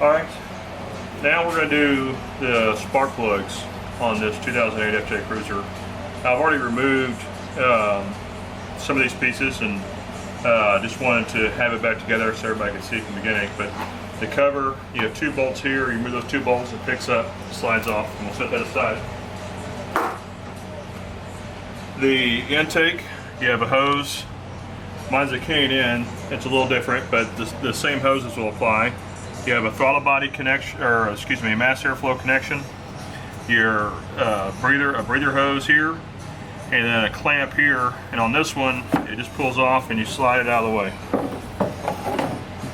Alright, now we're going to do the spark plugs on this 2008 FJ Cruiser. I've already removed some of these pieces and just wanted to have it back together so everybody can see from the beginning. But the cover, you have two bolts here, you remove those two bolts, it picks up, slides off, and we'll set that aside. The intake, you have a hose. Mine's a K&N, it's a little different, but the same hoses will apply. You have a throttle body connection, or excuse me, a mass airflow connection. Your breather hose here, and then a clamp here. And on this one, it just pulls off and you slide it out of the way.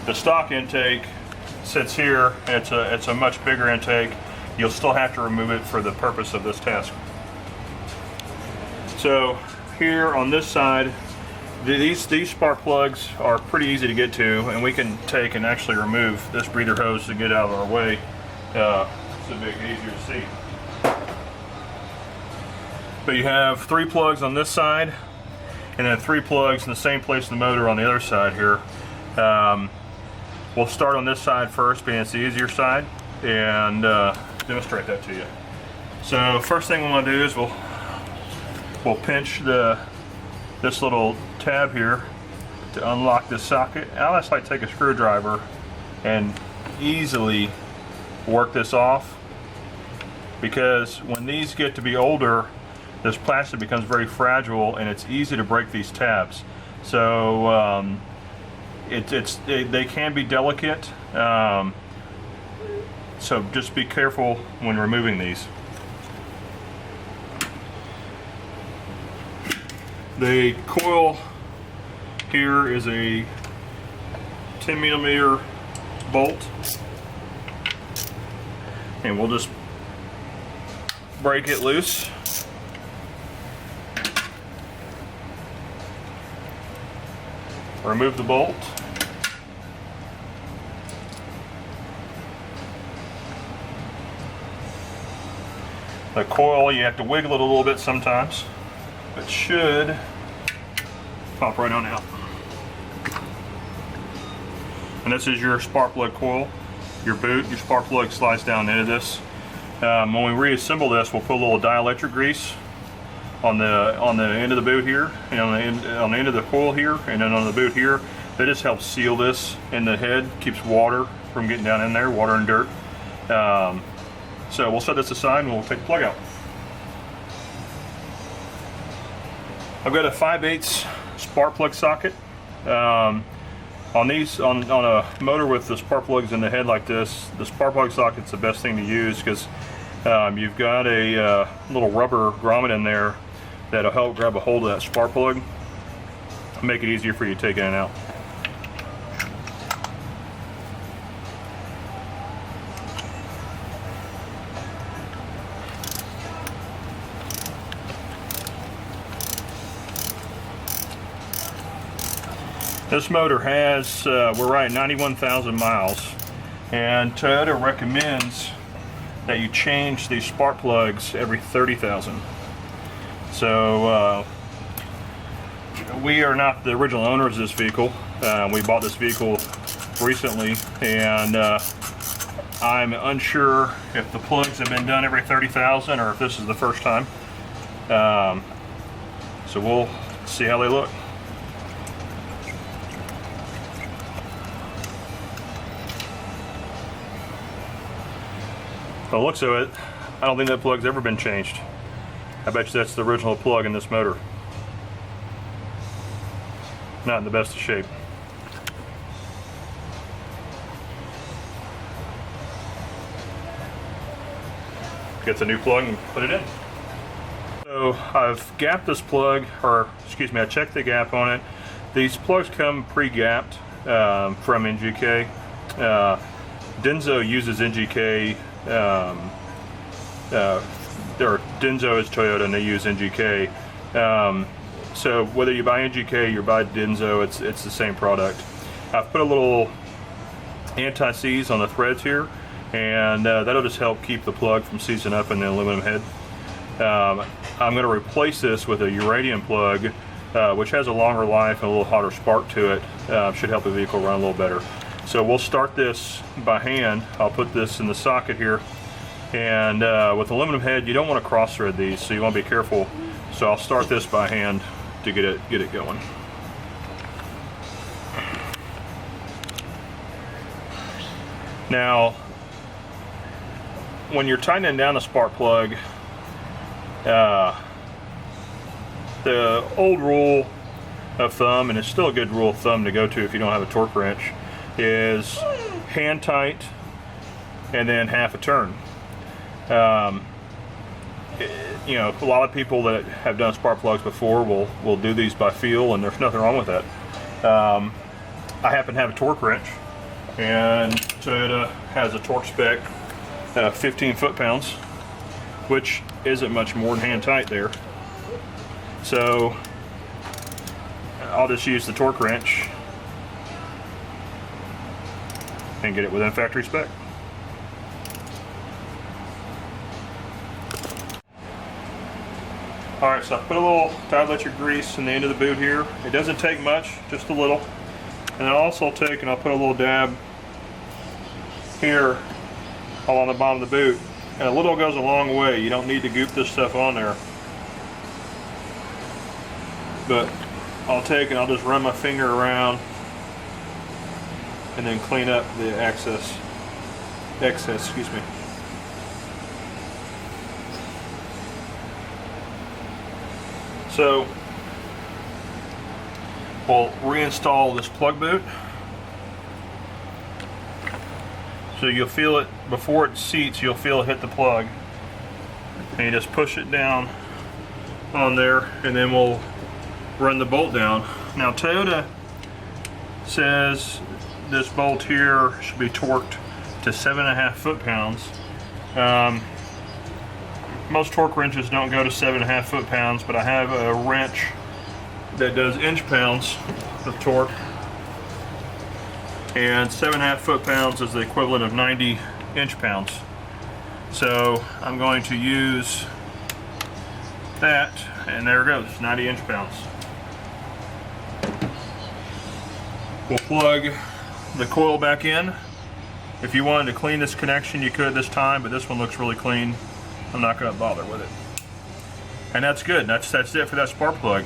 The stock intake sits here. It's a much bigger intake. You'll still have to remove it for the purpose of this task. So here on this side, these spark plugs are pretty easy to get to, and we can take and actually remove this breather hose to get out of our way. It's a bit easier to see. But you have 3 plugs on this side, and then 3 plugs in the same place in the motor on the other side here. We'll start on this side first, being it's the easier side, and demonstrate that to you. So first thing we want to do is we'll pinch this little tab here to unlock this socket. I just like to take a screwdriver and easily work this off, because when these get to be older, this plastic becomes very fragile and it's easy to break these tabs. So they can be delicate, so just be careful when removing these. The coil here is a 10mm bolt, and we'll just break it loose. Remove the bolt. The coil, you have to wiggle it a little bit sometimes. It should pop right on out. And this is your spark plug coil. Your boot, your spark plug slides down into this. When we reassemble this, we'll put a little dielectric grease on the end of the boot here, and on the end of the coil here, and then on the boot here. That just helps seal this in the head, keeps water from getting down in there, water and dirt. So we'll set this aside and we'll take the plug out. I've got a 5/8 spark plug socket. On a motor with the spark plugs in the head like this, the spark plug socket's the best thing to use, because you've got a little rubber grommet in there that'll help grab a hold of that spark plug, make it easier for you to take in and out. This motor has, we're right at 91,000 miles, and Toyota recommends that you change these spark plugs every 30,000. So we are not the original owners of this vehicle. We bought this vehicle recently, and I'm unsure if the plugs have been done every 30,000 or if this is the first time. So we'll see how they look. By the looks of it, I don't think that plug's ever been changed. I bet you that's the original plug in this motor. Not in the best of shape. Get the new plug and put it in. So I've gapped this plug, or excuse me, I checked the gap on it. These plugs come pre-gapped from NGK. Denso uses NGK. Or Denso is Toyota, and they use NGK. So whether you buy NGK or you buy Denso, it's the same product. I've put a little anti-seize on the threads here, and that'll just help keep the plug from seizing up in the aluminum head. I'm going to replace this with a uranium plug, which has a longer life and a little hotter spark to it. Should help the vehicle run a little better. So we'll start this by hand. I'll put this in the socket here, and with aluminum head you don't want to cross thread these, so you want to be careful. So I'll start this by hand to get it going. Now when you're tightening down the spark plug, the old rule of thumb, and it's still a good rule of thumb to go to if you don't have a torque wrench, is hand tight and then half a turn. You know, a lot of people that have done spark plugs before will do these by feel, and there's nothing wrong with that. I happen to have a torque wrench, and Toyota has a torque spec 15 foot-pounds, which isn't much more than hand tight there. So I'll just use the torque wrench and get it within factory spec. Alright, so I put a little tire electric grease in the end of the boot here. It doesn't take much, just a little. And I'll also take and I'll put a little dab here along the bottom of the boot. And a little goes a long way. You don't need to goop this stuff on there. But I'll take and I'll just run my finger around and then clean up the excess, excuse me. So we'll reinstall this plug boot. So you'll feel it before it seats, you'll feel it hit the plug. And you just push it down on there, and then we'll run the bolt down. Now Toyota says this bolt here should be torqued to 7.5 foot-pounds. Most torque wrenches don't go to 7.5 foot-pounds, but I have a wrench that does inch-pounds of torque, and 7.5 foot-pounds is the equivalent of 90 inch-pounds. So I'm going to use that, and there it goes, 90 inch-pounds. We'll plug the coil back in. If you wanted to clean this connection, you could this time, but this one looks really clean. I'm not going to bother with it. And that's good. That's it for that spark plug.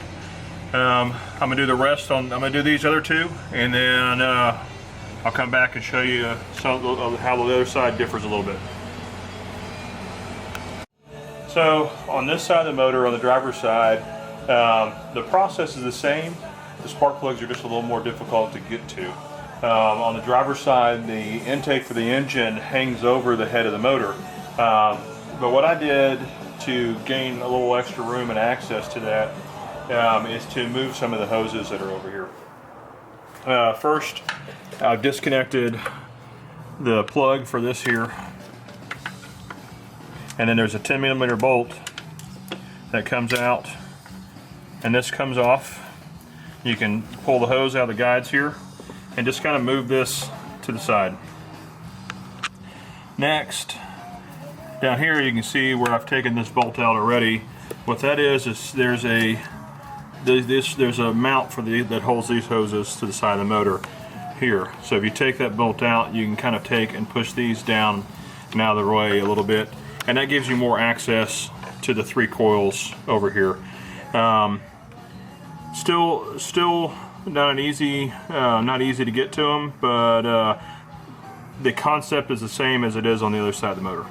I'm going to do the rest on. I'm going to do these other two, and then I'll come back and show you some of how the other side differs a little bit. So on this side of the motor, on the driver's side, the process is the same. The spark plugs are just a little more difficult to get to. On the driver's side, the intake for the engine hangs over the head of the motor. But what I did to gain a little extra room and access to that is to move some of the hoses that are over here. First, I've disconnected the plug for this here, and then there's a 10mm bolt that comes out, and this comes off. You can pull the hose out of the guides here and just kind of move this to the side. Next, down here you can see where I've taken this bolt out already. What that is there's a mount for that holds these hoses to the side of the motor here. So if you take that bolt out, you can kind of take and push these down and out of the way a little bit, and that gives you more access to the 3 coils over here. Still not easy to get to them, but the concept is the same as it is on the other side of the motor.